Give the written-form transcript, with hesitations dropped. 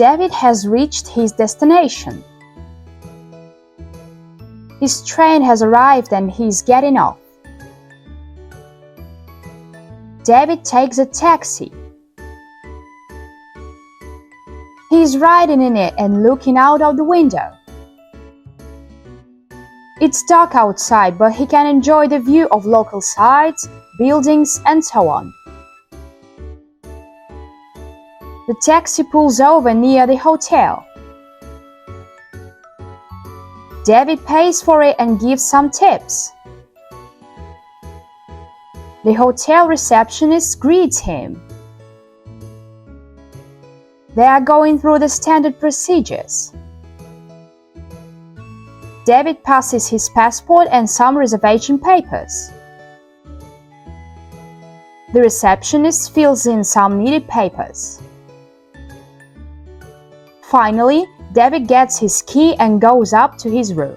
David has reached his destination. His train has arrived and he's getting off. David takes a taxi. He's riding in it and looking out of the window. It's dark outside, but he can enjoy the view of local sights, buildings, and so on. The taxi pulls over near the hotel. David pays for it and gives some tips. The hotel receptionist greets him. They are going through the standard procedures. David passes his passport and some reservation papers. The receptionist fills in some needed papers. Finally, David gets his key and goes up to his room.